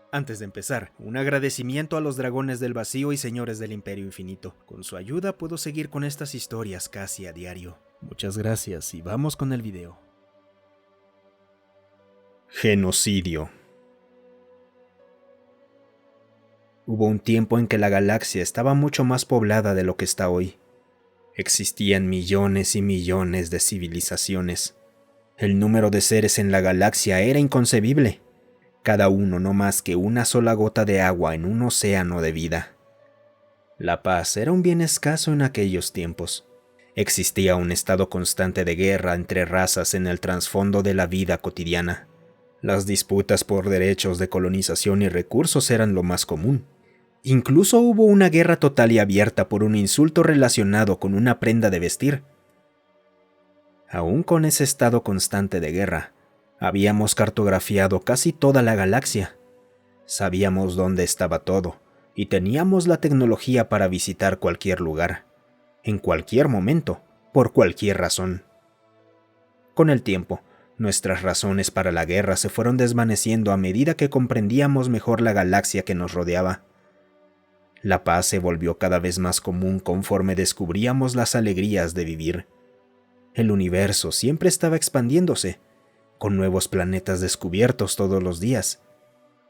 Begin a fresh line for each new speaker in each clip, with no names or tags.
Antes de empezar, un agradecimiento a los dragones del vacío y señores del Imperio Infinito. Con su ayuda puedo seguir con estas historias casi a diario. Muchas gracias y vamos con el video. Genocidio. Hubo un tiempo en que la galaxia estaba mucho más poblada de lo que está hoy. Existían millones y millones de civilizaciones. El número de seres en la galaxia era inconcebible. Cada uno no más que una sola gota de agua en un océano de vida. La paz era un bien escaso en aquellos tiempos. Existía un estado constante de guerra entre razas en el trasfondo de la vida cotidiana. Las disputas por derechos de colonización y recursos eran lo más común. Incluso hubo una guerra total y abierta por un insulto relacionado con una prenda de vestir. Aún con ese estado constante de guerra, habíamos cartografiado casi toda la galaxia. Sabíamos dónde estaba todo, y teníamos la tecnología para visitar cualquier lugar, en cualquier momento, por cualquier razón. Con el tiempo, nuestras razones para la guerra se fueron desvaneciendo a medida que comprendíamos mejor la galaxia que nos rodeaba. La paz se volvió cada vez más común conforme descubríamos las alegrías de vivir. El universo siempre estaba expandiéndose, con nuevos planetas descubiertos todos los días.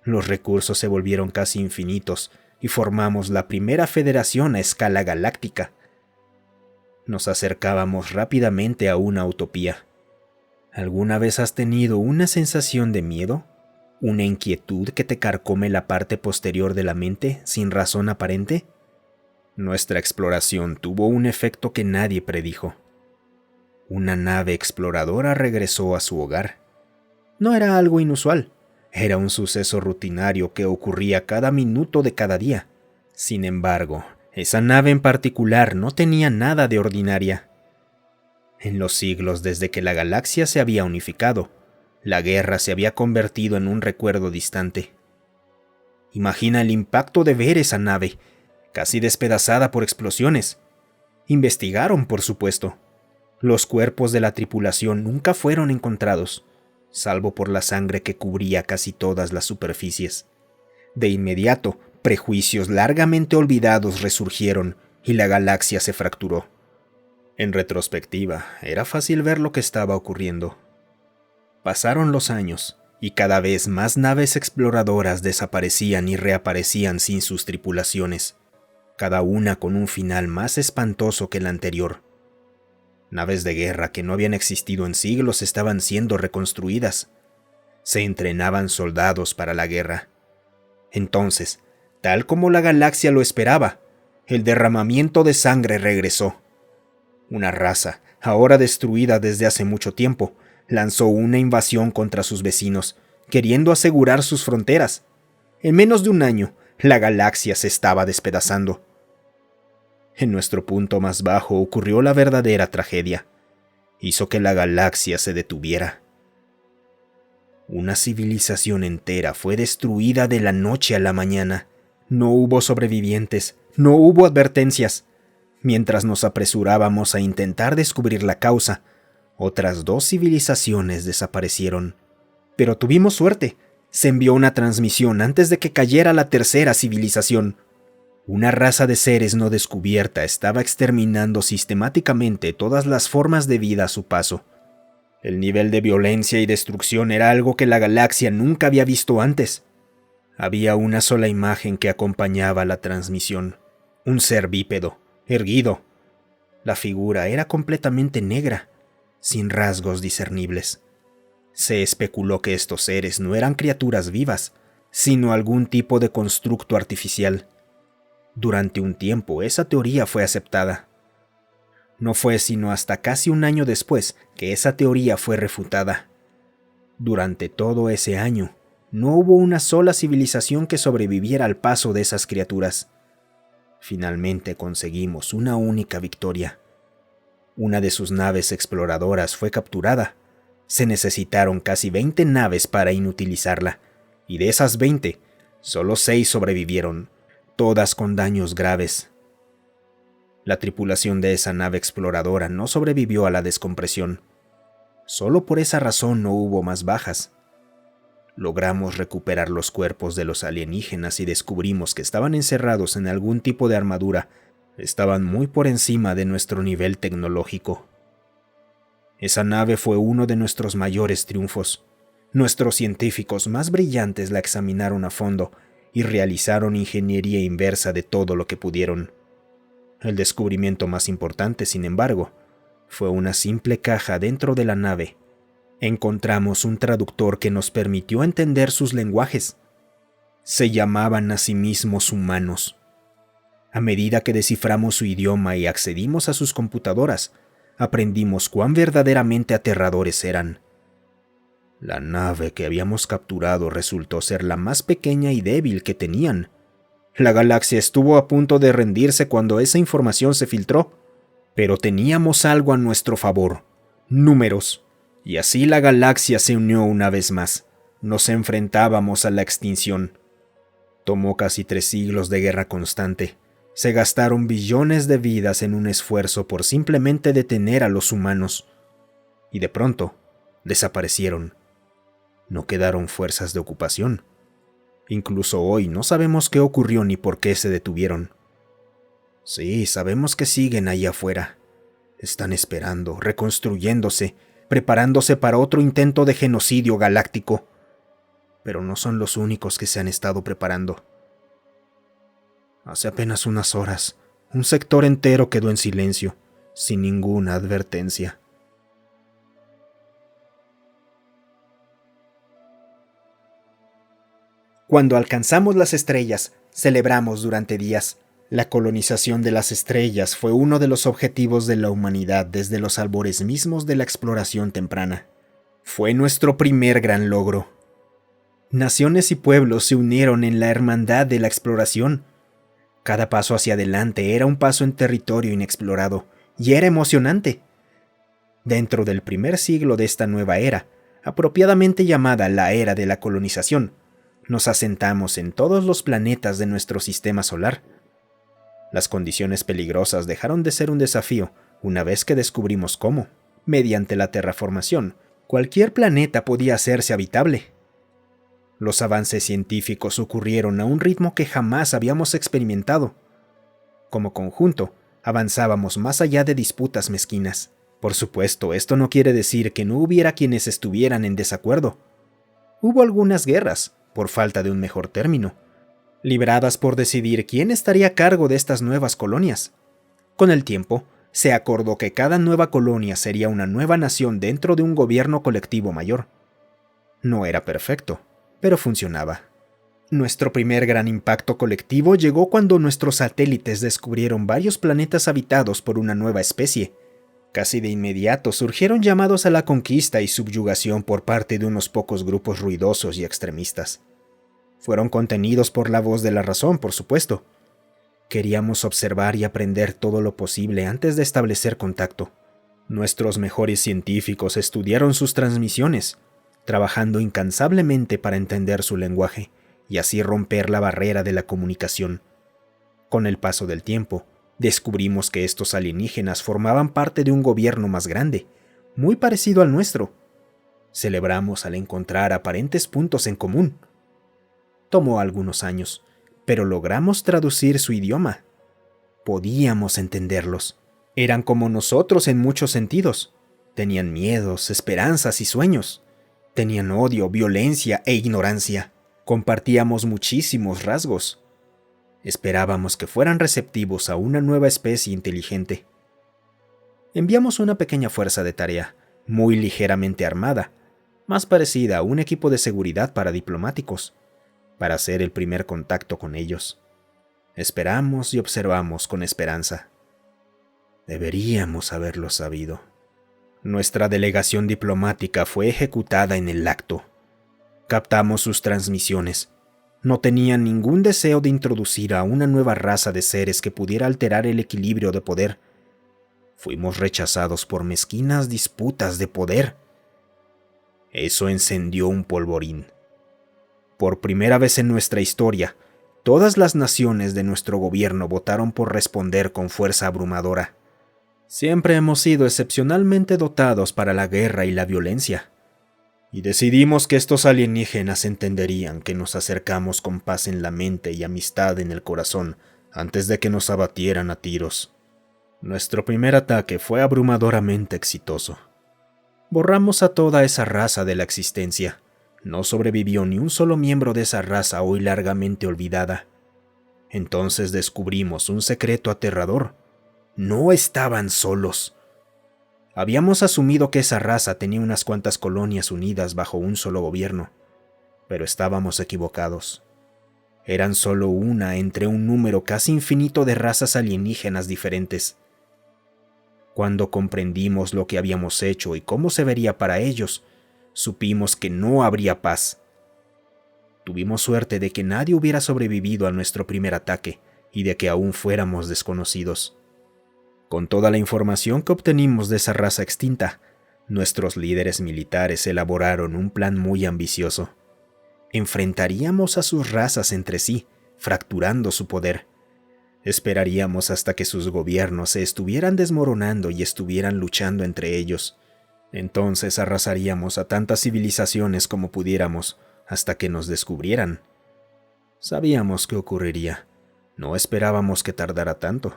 Los recursos se volvieron casi infinitos y formamos la primera federación a escala galáctica. Nos acercábamos rápidamente a una utopía. ¿Alguna vez has tenido una sensación de miedo? ¿Una inquietud que te carcome la parte posterior de la mente sin razón aparente? Nuestra exploración tuvo un efecto que nadie predijo. Una nave exploradora regresó a su hogar. No era algo inusual, era un suceso rutinario que ocurría cada minuto de cada día. Sin embargo, esa nave en particular no tenía nada de ordinaria. En los siglos desde que la galaxia se había unificado, la guerra se había convertido en un recuerdo distante. Imagina el impacto de ver esa nave, casi despedazada por explosiones. Investigaron, por supuesto. Los cuerpos de la tripulación nunca fueron encontrados, salvo por la sangre que cubría casi todas las superficies. De inmediato, prejuicios largamente olvidados resurgieron y la galaxia se fracturó. En retrospectiva, era fácil ver lo que estaba ocurriendo. Pasaron los años, y cada vez más naves exploradoras desaparecían y reaparecían sin sus tripulaciones, cada una con un final más espantoso que el anterior. Naves de guerra que no habían existido en siglos estaban siendo reconstruidas. Se entrenaban soldados para la guerra. Entonces, tal como la galaxia lo esperaba, el derramamiento de sangre regresó. Una raza, ahora destruida desde hace mucho tiempo, lanzó una invasión contra sus vecinos, queriendo asegurar sus fronteras. En menos de un año, la galaxia se estaba despedazando. En nuestro punto más bajo ocurrió la verdadera tragedia. Hizo que la galaxia se detuviera. Una civilización entera fue destruida de la noche a la mañana. No hubo sobrevivientes, no hubo advertencias. Mientras nos apresurábamos a intentar descubrir la causa, otras 2 civilizaciones desaparecieron. Pero tuvimos suerte. Se envió una transmisión antes de que cayera la tercera civilización. Una raza de seres no descubierta estaba exterminando sistemáticamente todas las formas de vida a su paso. El nivel de violencia y destrucción era algo que la galaxia nunca había visto antes. Había una sola imagen que acompañaba la transmisión. Un ser bípedo, erguido. La figura era completamente negra, sin rasgos discernibles. Se especuló que estos seres no eran criaturas vivas, sino algún tipo de constructo artificial. Durante un tiempo esa teoría fue aceptada. No fue sino hasta casi un año después que esa teoría fue refutada. Durante todo ese año, no hubo una sola civilización que sobreviviera al paso de esas criaturas. Finalmente conseguimos una única victoria. Una de sus naves exploradoras fue capturada. Se necesitaron casi 20 naves para inutilizarla, y de esas 20, solo 6 sobrevivieron, todas con daños graves. La tripulación de esa nave exploradora no sobrevivió a la descompresión. Solo por esa razón no hubo más bajas. Logramos recuperar los cuerpos de los alienígenas y descubrimos que estaban encerrados en algún tipo de armadura. Estaban muy por encima de nuestro nivel tecnológico. Esa nave fue uno de nuestros mayores triunfos. Nuestros científicos más brillantes la examinaron a fondo y realizaron ingeniería inversa de todo lo que pudieron. El descubrimiento más importante, sin embargo, fue una simple caja dentro de la nave. Encontramos un traductor que nos permitió entender sus lenguajes. Se llamaban a sí mismos humanos. A medida que desciframos su idioma y accedimos a sus computadoras, aprendimos cuán verdaderamente aterradores eran. La nave que habíamos capturado resultó ser la más pequeña y débil que tenían. La galaxia estuvo a punto de rendirse cuando esa información se filtró, pero teníamos algo a nuestro favor: números. Y así la galaxia se unió una vez más. Nos enfrentábamos a la extinción. Tomó casi 3 siglos de guerra constante. Se gastaron billones de vidas en un esfuerzo por simplemente detener a los humanos. Y de pronto, desaparecieron. No quedaron fuerzas de ocupación. Incluso hoy no sabemos qué ocurrió ni por qué se detuvieron. Sí, sabemos que siguen ahí afuera. Están esperando, reconstruyéndose, preparándose para otro intento de genocidio galáctico. Pero no son los únicos que se han estado preparando. Hace apenas unas horas, un sector entero quedó en silencio, sin ninguna advertencia. Cuando alcanzamos las estrellas, celebramos durante días. La colonización de las estrellas fue uno de los objetivos de la humanidad desde los albores mismos de la exploración temprana. Fue nuestro primer gran logro. Naciones y pueblos se unieron en la hermandad de la exploración. Cada paso hacia adelante era un paso en territorio inexplorado, y era emocionante. Dentro del primer siglo de esta nueva era, apropiadamente llamada la era de la colonización, nos asentamos en todos los planetas de nuestro sistema solar. Las condiciones peligrosas dejaron de ser un desafío una vez que descubrimos cómo, mediante la terraformación, cualquier planeta podía hacerse habitable. Los avances científicos ocurrieron a un ritmo que jamás habíamos experimentado. Como conjunto, avanzábamos más allá de disputas mezquinas. Por supuesto, esto no quiere decir que no hubiera quienes estuvieran en desacuerdo. Hubo algunas guerras, por falta de un mejor término, libradas por decidir quién estaría a cargo de estas nuevas colonias. Con el tiempo, se acordó que cada nueva colonia sería una nueva nación dentro de un gobierno colectivo mayor. No era perfecto, pero funcionaba. Nuestro primer gran impacto colectivo llegó cuando nuestros satélites descubrieron varios planetas habitados por una nueva especie. Casi de inmediato surgieron llamados a la conquista y subyugación por parte de unos pocos grupos ruidosos y extremistas. Fueron contenidos por la voz de la razón, por supuesto. Queríamos observar y aprender todo lo posible antes de establecer contacto. Nuestros mejores científicos estudiaron sus transmisiones, trabajando incansablemente para entender su lenguaje y así romper la barrera de la comunicación. Con el paso del tiempo, descubrimos que estos alienígenas formaban parte de un gobierno más grande, muy parecido al nuestro. Celebramos al encontrar aparentes puntos en común. Tomó algunos años, pero logramos traducir su idioma. Podíamos entenderlos. Eran como nosotros en muchos sentidos. Tenían miedos, esperanzas y sueños. Tenían odio, violencia e ignorancia. Compartíamos muchísimos rasgos. Esperábamos que fueran receptivos a una nueva especie inteligente. Enviamos una pequeña fuerza de tarea, muy ligeramente armada, más parecida a un equipo de seguridad para diplomáticos, para hacer el primer contacto con ellos. Esperamos y observamos con esperanza. Deberíamos haberlo sabido. Nuestra delegación diplomática fue ejecutada en el acto. Captamos sus transmisiones. No tenían ningún deseo de introducir a una nueva raza de seres que pudiera alterar el equilibrio de poder. Fuimos rechazados por mezquinas disputas de poder. Eso encendió un polvorín. Por primera vez en nuestra historia, todas las naciones de nuestro gobierno votaron por responder con fuerza abrumadora. Siempre hemos sido excepcionalmente dotados para la guerra y la violencia. y decidimos que estos alienígenas entenderían que nos acercamos con paz en la mente y amistad en el corazón antes de que nos abatieran a tiros. Nuestro primer ataque fue abrumadoramente exitoso. Borramos a toda esa raza de la existencia. No sobrevivió ni un solo miembro de esa raza hoy largamente olvidada. Entonces descubrimos un secreto aterrador. No estaban solos. Habíamos asumido que esa raza tenía unas cuantas colonias unidas bajo un solo gobierno, pero estábamos equivocados. Eran solo una entre un número casi infinito de razas alienígenas diferentes. Cuando comprendimos lo que habíamos hecho y cómo se vería para ellos, supimos que no habría paz. Tuvimos suerte de que nadie hubiera sobrevivido a nuestro primer ataque y de que aún fuéramos desconocidos. Con toda la información que obtenimos de esa raza extinta, nuestros líderes militares elaboraron un plan muy ambicioso. Enfrentaríamos a sus razas entre sí, fracturando su poder. Esperaríamos hasta que sus gobiernos se estuvieran desmoronando y estuvieran luchando entre ellos. Entonces arrasaríamos a tantas civilizaciones como pudiéramos hasta que nos descubrieran. Sabíamos que ocurriría. No esperábamos que tardara tanto.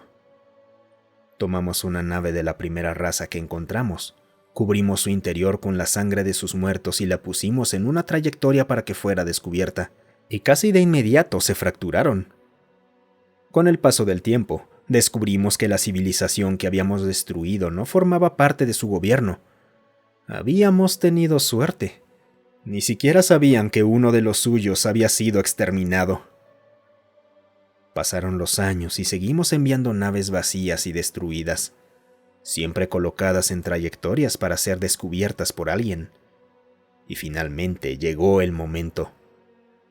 Tomamos una nave de la primera raza que encontramos, cubrimos su interior con la sangre de sus muertos y la pusimos en una trayectoria para que fuera descubierta, y casi de inmediato se fracturaron. Con el paso del tiempo, descubrimos que la civilización que habíamos destruido no formaba parte de su gobierno. Habíamos tenido suerte. Ni siquiera sabían que uno de los suyos había sido exterminado. Pasaron los años y seguimos enviando naves vacías y destruidas, siempre colocadas en trayectorias para ser descubiertas por alguien. Y finalmente llegó el momento.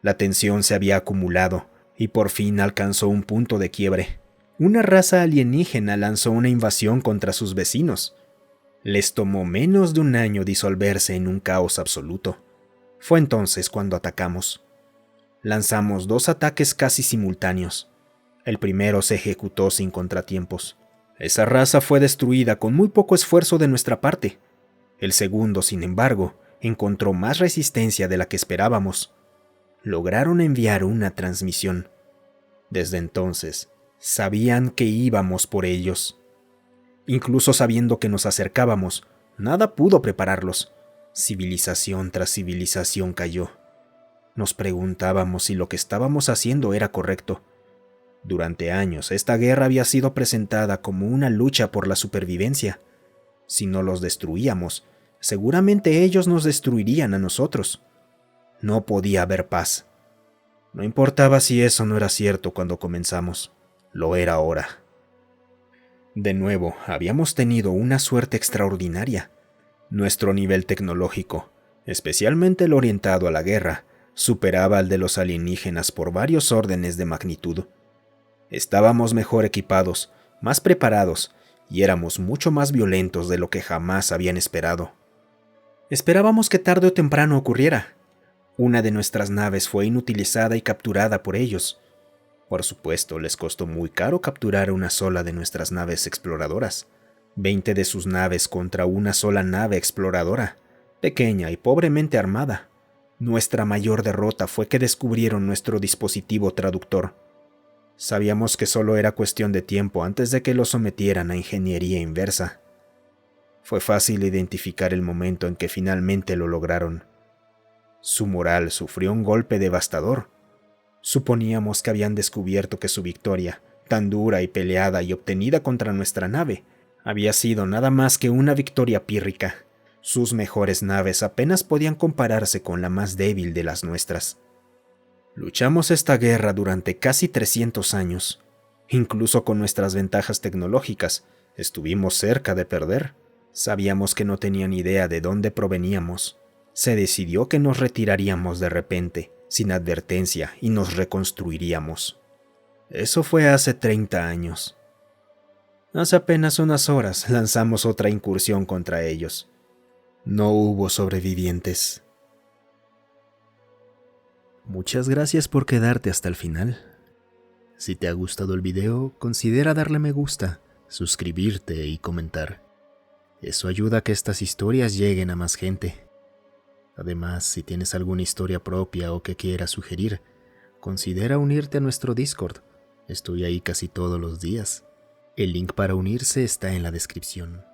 La tensión se había acumulado y por fin alcanzó un punto de quiebre. Una raza alienígena lanzó una invasión contra sus vecinos. Les tomó menos de un año disolverse en un caos absoluto. Fue entonces cuando atacamos. Lanzamos 2 ataques casi simultáneos. El primero se ejecutó sin contratiempos. Esa raza fue destruida con muy poco esfuerzo de nuestra parte. El segundo, sin embargo, encontró más resistencia de la que esperábamos. Lograron enviar una transmisión. Desde entonces, sabían que íbamos por ellos. Incluso sabiendo que nos acercábamos, nada pudo prepararlos. Civilización tras civilización cayó. Nos preguntábamos si lo que estábamos haciendo era correcto. Durante años, esta guerra había sido presentada como una lucha por la supervivencia. Si no los destruíamos, seguramente ellos nos destruirían a nosotros. No podía haber paz. No importaba si eso no era cierto cuando comenzamos, lo era ahora. De nuevo, habíamos tenido una suerte extraordinaria. Nuestro nivel tecnológico, especialmente el orientado a la guerra, superaba al de los alienígenas por varios órdenes de magnitud. Estábamos mejor equipados, más preparados, y éramos mucho más violentos de lo que jamás habían esperado. Esperábamos que tarde o temprano ocurriera. Una de nuestras naves fue inutilizada y capturada por ellos. Por supuesto, les costó muy caro capturar una sola de nuestras naves exploradoras. 20 de sus naves contra una sola nave exploradora, pequeña y pobremente armada. Nuestra mayor derrota fue que descubrieron nuestro dispositivo traductor. Sabíamos que solo era cuestión de tiempo antes de que lo sometieran a ingeniería inversa. Fue fácil identificar el momento en que finalmente lo lograron. Su moral sufrió un golpe devastador. Suponíamos que habían descubierto que su victoria, tan dura y peleada y obtenida contra nuestra nave, había sido nada más que una victoria pírrica. Sus mejores naves apenas podían compararse con la más débil de las nuestras. Luchamos esta guerra durante casi 300 años. Incluso con nuestras ventajas tecnológicas, estuvimos cerca de perder. Sabíamos que no tenían idea de dónde proveníamos. Se decidió que nos retiraríamos de repente, sin advertencia, y nos reconstruiríamos. Eso fue hace 30 años. Hace apenas unas horas lanzamos otra incursión contra ellos. No hubo sobrevivientes. Muchas gracias por quedarte hasta el final. Si te ha gustado el video, considera darle me gusta, suscribirte y comentar. Eso ayuda a que estas historias lleguen a más gente. Además, si tienes alguna historia propia o que quieras sugerir, considera unirte a nuestro Discord. Estoy ahí casi todos los días. El link para unirse está en la descripción.